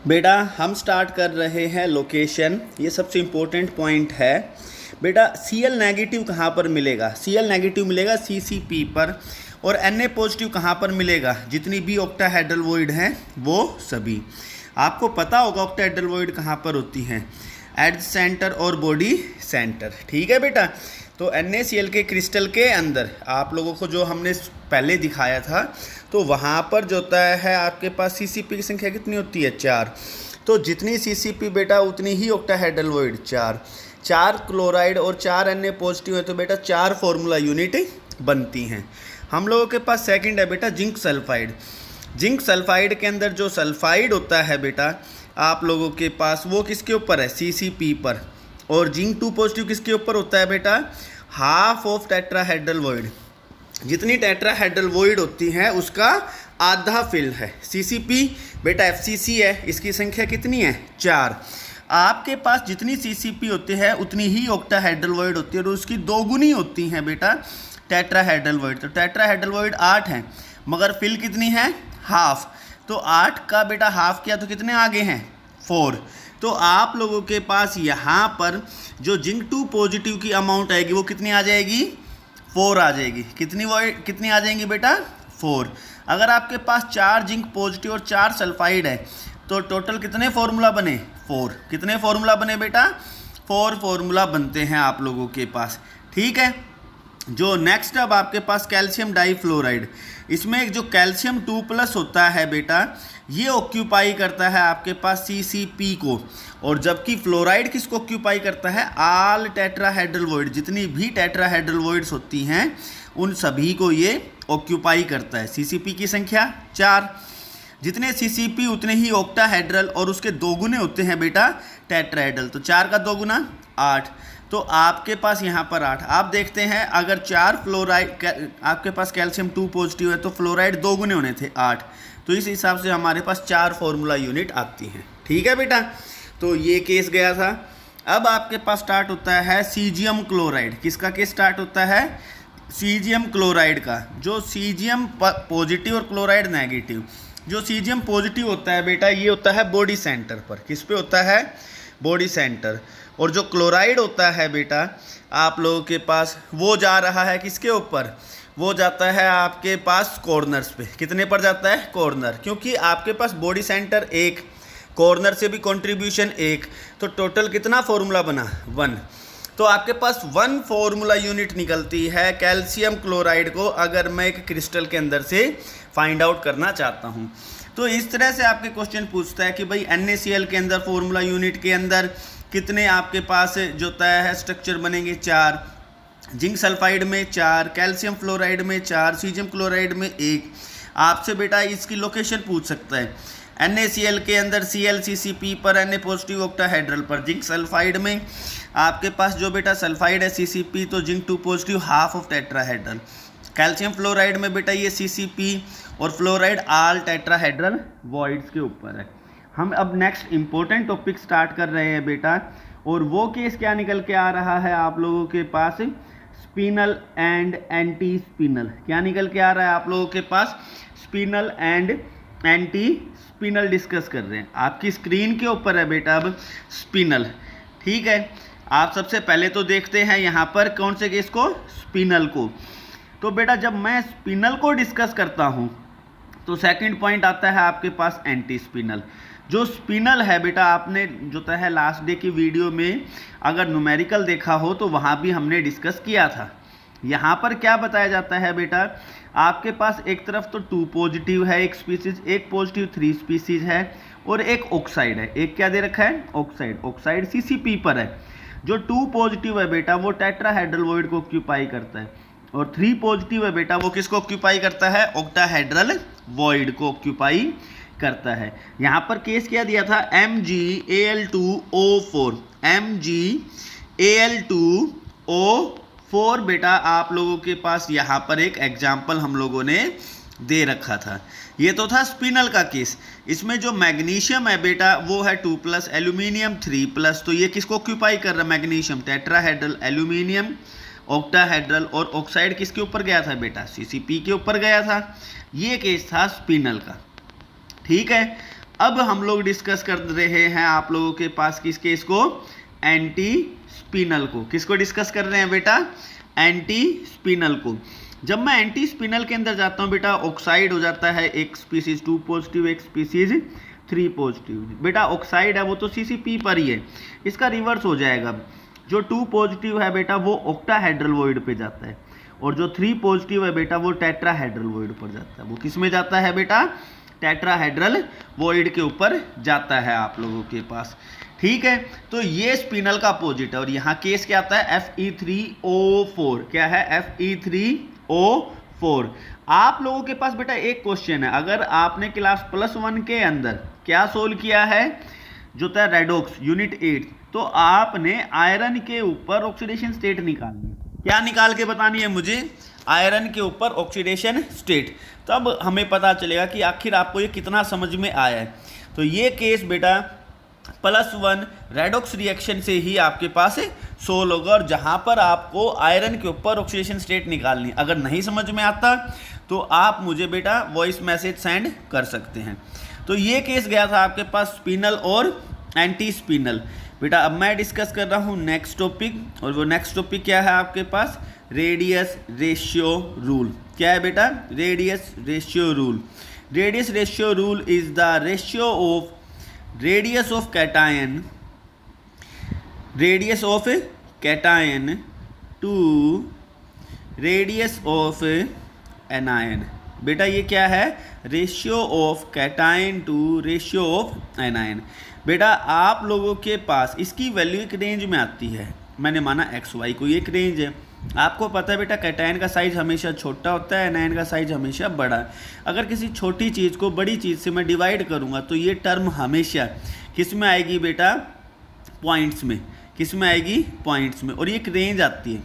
बेटा हम स्टार्ट कर रहे हैं लोकेशन। ये सबसे इम्पोर्टेंट पॉइंट है बेटा। Cl नेगेटिव कहाँ पर मिलेगा? Cl नेगेटिव मिलेगा CCP पर। और Na पॉजिटिव कहाँ पर मिलेगा? जितनी भी ऑक्टाहेड्रल वॉइड हैं वो सभी। आपको पता होगा ऑक्टाहेड्रल वॉइड कहाँ पर होती हैं, एट सेंटर और बॉडी सेंटर। ठीक है बेटा। तो NaCl के क्रिस्टल के अंदर आप लोगों को जो हमने पहले दिखाया था, तो वहाँ पर जो होता है आपके पास CCP की संख्या कितनी होती है? 4। तो जितनी CCP बेटा उतनी ही ऑक्टाहेड्रल वॉइड 4। 4 क्लोराइड और 4 Na पॉजिटिव है तो बेटा 4 फॉर्मूला यूनिट बनती हैं। हम लोगों के पास सेकंड है बेटा जिंक सल्फाइड। जिंक सल्फाइड के अंदर जो सल्फाइड होता है बेटा आप लोगों के पास, वो किसके ऊपर है? CCP पर। और जिंक 2 पॉजिटिव किसके ऊपर होता है बेटा? Half of tetrahedral void. जितनी टेट्राहेड्रल वॉइड होती है उसका आधा फिल है। CCP बेटा FCC है, इसकी संख्या कितनी है? 4। आपके पास जितनी CCP होती है उतनी ही ऑक्टाहेड्रल वॉइड होती है और उसकी दोगुनी होती हैं बेटा टेट्राहेड्रल वॉइड। तो टेट्राहेड्रल वॉइड 8 है मगर फिल कितनी है? हाफ। तो 8 का बेटा हाफ किया तो कितने आगे हैं? 4। तो आप लोगों के पास यहाँ पर जो जिंक 2 पॉजिटिव की अमाउंट आएगी वो कितनी आ जाएगी? 4 आ जाएगी। कितनी आ जाएंगी बेटा? 4। अगर आपके पास 4 जिंक पॉजिटिव और 4 सल्फाइड है तो टोटल कितने फॉर्मूला बने? 4। कितने फॉर्मूला बने बेटा? 4 फॉर्मूला बनते हैं आप लोगों के पास। ठीक है। जो नेक्स्ट अब आपके पास कैल्शियम डाइफ्लोराइड, इसमें एक जो कैल्शियम 2+ होता है बेटा ये ऑक्यूपाई करता है आपके पास CCP को, और जबकि फ्लोराइड किसको ऑक्यूपाई करता है? All tetrahedral void. जितनी भी टेट्राहेड्रल वॉइड्स होती हैं उन सभी को ये ऑक्यूपाई करता है। CCP की संख्या 4। जितने CCP उतने ही ऑक्टाहेड्रल और उसके दोगुने होते हैं बेटा टेट्राहेड्रल। तो 4 का दोगुना 8। तो आपके पास यहाँ पर 8। आप देखते हैं अगर 4 फ्लोराइड आपके पास कैल्शियम 2 पॉजिटिव है तो फ्लोराइड दोगुने होने थे 8। तो इस हिसाब से हमारे पास 4 फॉर्मूला यूनिट आती हैं। ठीक है बेटा। तो ये केस गया था। अब आपके पास स्टार्ट होता है सीजियम क्लोराइड। किसका केस स्टार्ट होता है? सीजियम क्लोराइड का। जो सीजियम पॉजिटिव और क्लोराइड नेगेटिव। जो सीजियम पॉजिटिव होता है बेटा ये होता है बॉडी सेंटर पर। किस पे होता है? Body centre. और जो क्लोराइड होता है बेटा आप लोगों के पास वो जा रहा है किसके ऊपर? वो जाता है आपके पास कॉर्नर्स पे। कितने पर जाता है? कॉर्नर। क्योंकि आपके पास बॉडी सेंटर 1, कॉर्नर से भी कंट्रीब्यूशन 1, तो टोटल कितना फॉर्मूला बना? 1। तो आपके पास 1 फॉर्मूला यूनिट निकलती है कैल्शियम क्लोराइड को, अगर मैं एक क्रिस्टल के अंदर से फाइंड आउट करना चाहता हूँ। तो इस तरह से आपके क्वेश्चन पूछता है कि भाई NaCl के अंदर फॉर्मूला यूनिट के अंदर कितने आपके पास जो तय है स्ट्रक्चर बनेंगे? 4। जिंक सल्फाइड में 4, कैल्शियम फ्लोराइड में 4, सीजियम क्लोराइड में 1। आपसे बेटा इसकी लोकेशन पूछ सकता है। NaCl के अंदर Cl CCP पर, Na पॉजिटिव ऑक्टाहेड्रल पर। जिंक सल्फाइड में आपके पास जो बेटा सल्फाइड है CCP, तो zinc 2 positive half of tetrahedral. Calcium fluoride में बेटा ये CCP और फ्लोराइड ऑल टेट्राहेड्रल वॉइड्स के ऊपर है। हम अब नेक्स्ट इंपॉर्टेंट टॉपिक स्टार्ट कर रहे हैं बेटा, और वो केस क्या निकल के आ रहा है आप लोगों के पास? Spinal and anti spinal. क्या निकल के आ रहा है आप लोगों के पास? Spinal and anti spinal discuss कर रहे हैं। आपकी स्क्रीन के ऊपर है बेटा अब स्पिनल। ठीक है। आप सबसे पहले तो देखते हैं यहाँ पर कौन से केस को? स्पिनल को। तो बेटा जब मैं स्पिनल को डिस्कस करता हूँ तो सेकंड पॉइंट आता है आपके पास एंटी स्पिनल। जो स्पिनल है बेटा आपने जो है लास्ट डे की वीडियो में अगर न्यूमेरिकल देखा हो तो वहाँ भी हमने डिस्कस किया था। यहाँ पर क्या बताया जाता है बेटा? आपके पास एक तरफ तो 2 पॉजिटिव है एक स्पीसीज, एक पॉजिटिव 3 स्पीसीज है, और एक ऑक्साइड है। एक क्या दे रखा है? ऑक्साइड। ऑक्साइड CCP पर है। जो 2 पॉजिटिव है बेटा वो टेट्राहेड्रल वॉइड को ऑक्यूपाई करता है, और 3 पॉजिटिव है बेटा वो किसको ऑक्यूपाई करता है? ऑक्टाहेड्रल वॉइड को ऑक्यूपाई करता है। यहाँ पर केस क्या दिया था? MgAl2O4। MgAl2O4 बेटा आप लोगों के पास यहाँ पर एक एग्जाम्पल हम लोगों ने दे रखा था। ये तो था स्पिनल का केस। इसमें जो मैग्नीशियम है बेटा वो है 2+, एल्यूमिनियम 3+। तो ये किसको ऑक्यूपाई कर रहा है? मैग्नीशियम। टेट्राहेड्रल, एल्यूमिनियम, ऑक्टाहेड्रल, और ऑक्साइड किसके ऊपर गया था बेटा? CCP के ऊपर गया था। ये केस था स्पिनल का। ठीक है। अब हम लोग डिस्कस कर रहे हैं आप लोगों के पास किसके, इसको एंटी स्पिनल को। किसको डिस्कस कर रहे हैं बेटा, एंटी स्पिनल को। जब मैं एंटी स्पिनल के अंदर जाता हूं बेटा, ऑक्साइड हो जाता है एक स्पीसीज 2 पॉजिटिव, एक स्पीसीज 3 पॉजिटिव। बेटा ऑक्साइड है वो तो CCP पर ही है, इसका रिवर्स हो जाएगा। जो 2 पॉजिटिव है बेटा वो ऑक्टाहेड्रल वॉइड पे जाता है, और जो 3 पॉजिटिव है बेटा वो टेट्राहेड्रल वॉइड पर जाता है। वो किस में जाता है बेटा, टेट्राहेड्रल वॉइड के ऊपर जाता है आप लोगों के पास। ठीक है, तो ये स्पिनल का अपोजिट है। और यहाँ केस क्या आता है, Fe3O4। क्या है, Fe3O4। आप लोगों के पास बेटा एक क्वेश्चन है, अगर आपने क्लास +1 के अंदर क्या सोल्व किया है, जो था रेडॉक्स यूनिट 8, तो आपने आयरन के ऊपर ऑक्सीडेशन स्टेट निकालनी है। क्या निकाल के बतानी है मुझे, आयरन के ऊपर ऑक्सीडेशन स्टेट। तब हमें पता चलेगा कि आखिर आपको ये कितना समझ में आया है। तो ये केस बेटा +1 रेडॉक्स रिएक्शन से ही आपके पास सोल्व होगा, और जहाँ पर आपको आयरन के ऊपर ऑक्सीडेशन स्टेट निकालनी। अगर नहीं समझ में आता तो आप मुझे बेटा वॉइस मैसेज सेंड कर सकते हैं। तो ये केस गया था आपके पास स्पिनल और एंटी स्पिनल। बेटा अब मैं डिस्कस कर रहा हूँ नेक्स्ट टॉपिक, और वो नेक्स्ट टॉपिक क्या है आपके पास, रेडियस रेशियो रूल। क्या है बेटा, radius ratio rule. Radius ratio rule is the ratio of radius of cation to radius of anion. बेटा ये क्या है, ratio of cation to ratio of anion. बेटा आप लोगों के पास इसकी वैल्यू एक रेंज में आती है, मैंने माना XY को एक रेंज है। आपको पता है बेटा कैटायन का साइज हमेशा छोटा होता है, एनायन का साइज हमेशा बड़ा। अगर किसी छोटी चीज़ को बड़ी चीज़ से मैं डिवाइड करूंगा तो ये टर्म हमेशा किस में आएगी बेटा, पॉइंट्स में। किस में आएगी, पॉइंट्स में। और ये एक रेंज आती है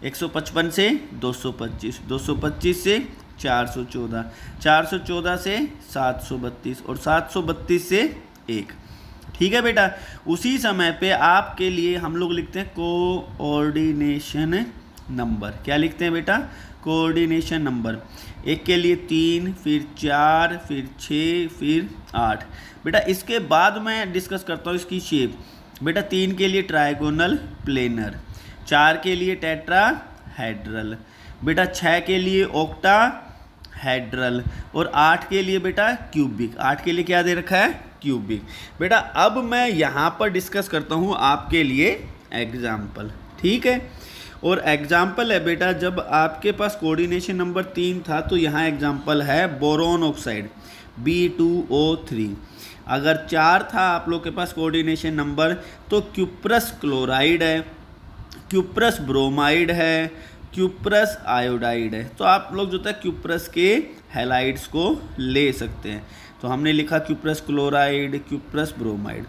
155 से 225, 225 से 414, 414 से 732 और 732 से 1। ठीक है बेटा, उसी समय पे आपके लिए हम लोग लिखते हैं कोऑर्डिनेशन नंबर। क्या लिखते हैं बेटा, कोऑर्डिनेशन नंबर। एक के लिए 3, फिर 4, फिर 6, फिर 8। बेटा इसके बाद मैं डिस्कस करता हूँ इसकी शेप। बेटा 3 के लिए ट्राइगोनल प्लेनर, 4 के लिए टेट्राहेड्रल, बेटा 6 के लिए ऑक्टाहेड्रल, और 8 के लिए बेटा क्यूबिक। 8 के लिए क्या दे रखा है, क्यूबिक। बेटा अब मैं यहाँ पर डिस्कस करता हूँ आपके लिए एग्जाम्पल। ठीक है, और एग्जाम्पल है बेटा, जब आपके पास कोऑर्डिनेशन नंबर 3 था तो यहाँ एग्जाम्पल है बोरोन ऑक्साइड B2O3। अगर 4 था आप लोग के पास कोऑर्डिनेशन नंबर, तो क्यूप्रस क्लोराइड है, क्यूप्रस ब्रोमाइड है, क्यूप्रस आयोडाइड है। तो आप लोग जो था क्यूप्रस के हैलाइड्स को ले सकते हैं। तो हमने लिखा क्यूप्रस क्लोराइड, क्यूप्रस ब्रोमाइड।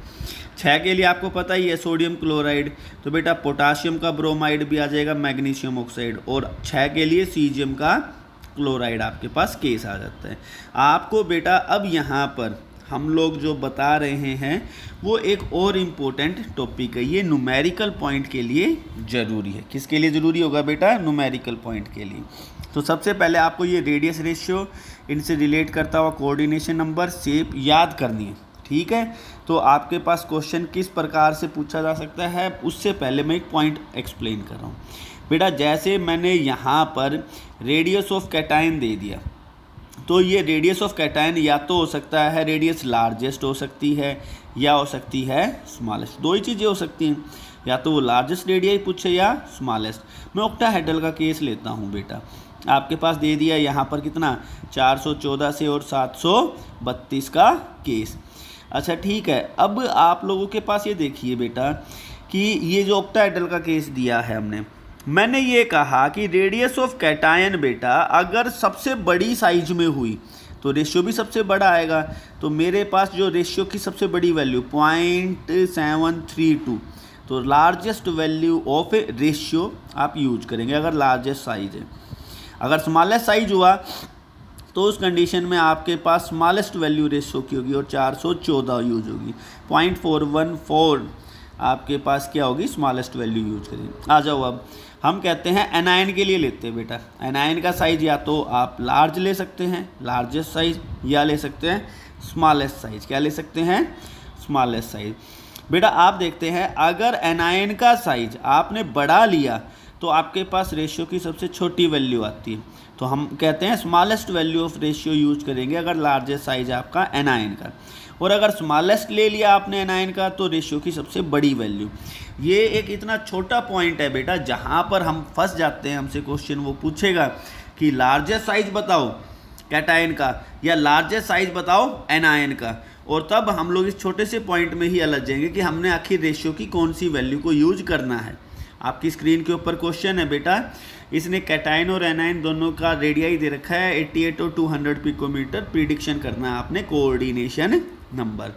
6 के लिए आपको पता ही है सोडियम क्लोराइड, तो बेटा पोटाशियम का ब्रोमाइड भी आ जाएगा, मैग्नीशियम ऑक्साइड, और 6 के लिए सीजियम का क्लोराइड आपके पास केस आ जाता है। आपको बेटा अब यहाँ पर हम लोग जो बता रहे हैं वो एक और इम्पोर्टेंट टॉपिक है, ये न्यूमेरिकल पॉइंट के लिए ज़रूरी है। किसके लिए ज़रूरी होगा बेटा, न्यूमेरिकल पॉइंट के लिए। तो सबसे पहले आपको ये रेडियस रेशियो, इनसे रिलेट करता हुआ कोऑर्डिनेशन नंबर, शेप याद करनी है। ठीक है, तो आपके पास क्वेश्चन किस प्रकार से पूछा जा सकता है, उससे पहले मैं एक पॉइंट एक्सप्लेन कर रहा हूँ। बेटा जैसे मैंने यहाँ पर रेडियस ऑफ कैटायन दे दिया, तो ये रेडियस ऑफ कैटायन या तो हो सकता है रेडियस लार्जेस्ट हो सकती है, या हो सकती है स्मॉलेस्ट। दो ही चीज़ें हो सकती हैं, या तो वो लार्जेस्ट रेडियस पूछे या स्मॉलेस्ट। मैं ऑक्टाहेड्रल का केस लेता हूँ बेटा, आपके पास दे दिया यहाँ पर कितना 414 से और 732 का केस। अच्छा ठीक है, अब आप लोगों के पास ये देखिए बेटा कि ये जो ऑक्टाहेड्रल का केस दिया है हमने, मैंने ये कहा कि रेडियस ऑफ कैटायन बेटा अगर सबसे बड़ी साइज में हुई तो रेशियो भी सबसे बड़ा आएगा। तो मेरे पास जो रेशियो की सबसे बड़ी वैल्यू 0.732, तो लार्जेस्ट वैल्यू ऑफ रेशियो आप यूज करेंगे अगर लार्जेस्ट साइज है। अगर स्मॉलेस्ट साइज हुआ तो उस कंडीशन में आपके पास स्मॉलेस्ट वैल्यू रेशियो की होगी और 414 यूज होगी। 0.414 आपके पास क्या होगी, स्मॉलेस्ट वैल्यू यूज करेंगे। आ जाओ, अब हम कहते हैं एनायन के लिए लेते हैं बेटा। एनायन का साइज या तो आप लार्ज ले सकते हैं, लार्जेस्ट साइज, या ले सकते हैं स्मॉलेस्ट साइज। क्या ले सकते हैं? Smallest size. बेटा आप देखते हैं अगर एनायन का साइज आपने बढ़ा लिया तो आपके पास रेशियो की सबसे छोटी वैल्यू आती है, तो हम कहते हैं smallest value of ratio use करेंगे अगर लार्जेस्ट साइज आपका एनायन का। और अगर स्मॉलेस्ट ले लिया आपने एनायन का तो रेशियो की सबसे बड़ी वैल्यू। ये एक इतना छोटा पॉइंट है बेटा जहाँ पर हम फंस जाते हैं। हमसे क्वेश्चन वो पूछेगा कि लार्जेस्ट साइज बताओ कैटायन का या लार्जेस्ट साइज बताओ एनायन का, और तब हम लोग इस छोटे से पॉइंट में ही अलझ जाएंगे कि हमने आखिर रेशियो की कौन सी वैल्यू को यूज करना है। आपकी स्क्रीन के ऊपर क्वेश्चन है बेटा, इसने कैटायन और एनायन दोनों का रेडियाई दे रखा है 88 और 200 पिकोमीटर। प्रिडिक्शन करना है आपने कोऑर्डिनेशन नंबर।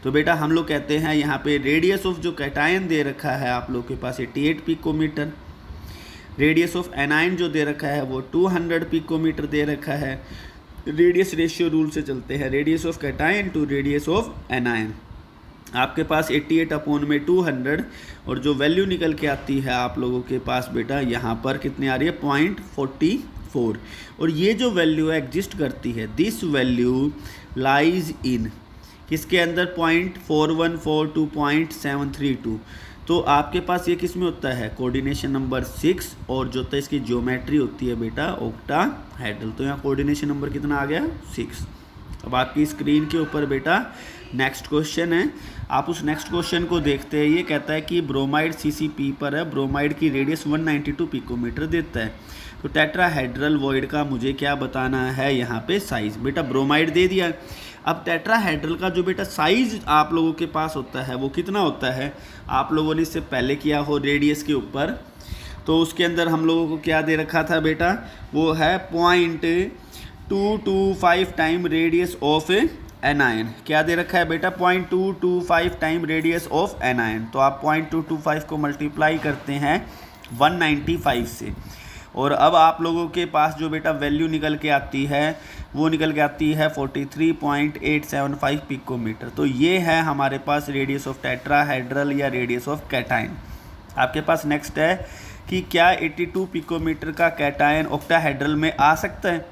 तो बेटा हम लोग कहते हैं यहाँ पे रेडियस ऑफ जो कैटायन दे रखा है आप लोग के पास 88 पिकोमीटर, रेडियस ऑफ एनायन जो दे रखा है वो 200 पिकोमीटर दे रखा है। रेडियस रेशियो रूल से चलते हैं, radius of cation to radius of anion. आपके पास 88 अपॉन में 200 और जो वैल्यू निकल के आती है आप लोगों के पास बेटा यहाँ पर कितनी आ रही है 0.44। और ये जो वैल्यू एग्जिस्ट करती है दिस वैल्यू लाइज इन किसके अंदर 0.4142 टू 0.732। तो आपके पास ये किस में होता है कोऑर्डिनेशन नंबर 6 और जो होता है इसकी ज्योमेट्री होती है बेटा ऑक्टाहेड्रल। तो यहाँ कोऑर्डिनेशन नंबर कितना आ गया 6। अब आपकी स्क्रीन के ऊपर बेटा नेक्स्ट क्वेश्चन है, आप उस नेक्स्ट क्वेश्चन को देखते हैं। ये कहता है कि ब्रोमाइड CCP पर है, ब्रोमाइड की रेडियस 192 पिकोमीटर देता है, तो टेट्राहेड्रल वॉइड का मुझे क्या बताना है यहाँ पे साइज। बेटा ब्रोमाइड दे दिया। अब टेट्राहेड्रल का जो बेटा साइज आप लोगों के पास होता है वो कितना होता है, आप लोगों ने इससे पहले किया हो रेडियस के ऊपर, तो उसके अंदर हम लोगों को क्या दे रखा था बेटा, वो है 0.225 टाइम रेडियस ऑफ एनायन। क्या दे रखा है बेटा 0.225 टाइम रेडियस ऑफ एनायन। तो आप 0.225 को मल्टीप्लाई करते हैं 195 से, और अब आप लोगों के पास जो बेटा वैल्यू निकल के आती है वो निकल के आती है 43.875 पिकोमीटर। तो ये है हमारे पास रेडियस ऑफ टेट्राहेड्रल या रेडियस ऑफ कैटायन। आपके पास नेक्स्ट है कि क्या 82 पिकोमीटर का कैटायन ऑक्टाहेड्रल में आ सकता है।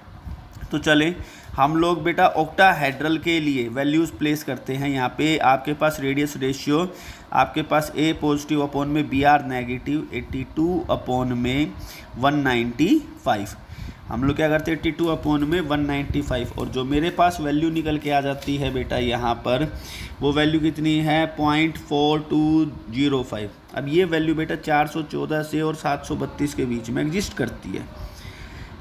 तो चलें हम लोग बेटा ऑक्टाहेड्रल के लिए वैल्यूज़ प्लेस करते हैं। यहाँ पे आपके पास रेडियस रेशियो आपके पास A पॉजिटिव अपॉन में BR नेगेटिव 82 अपॉन में 195। हम लोग क्या करते हैं 82 अपॉन में 195, और जो मेरे पास वैल्यू निकल के आ जाती है बेटा यहाँ पर वो वैल्यू कितनी है 0.4205। अब ये वैल्यू बेटा 414 से और 732 के बीच में एग्जिस्ट करती है,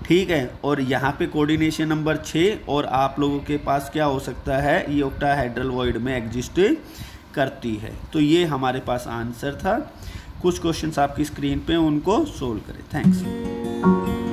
ठीक है। और यहाँ पे कोऑर्डिनेशन नंबर 6 और आप लोगों के पास क्या हो सकता है, ये ऑक्टाहेड्रल वॉइड में एग्जिस्ट करती है। तो ये हमारे पास आंसर था। कुछ क्वेश्चंस आपकी स्क्रीन पे उनको सोल्व करें। थैंक्स।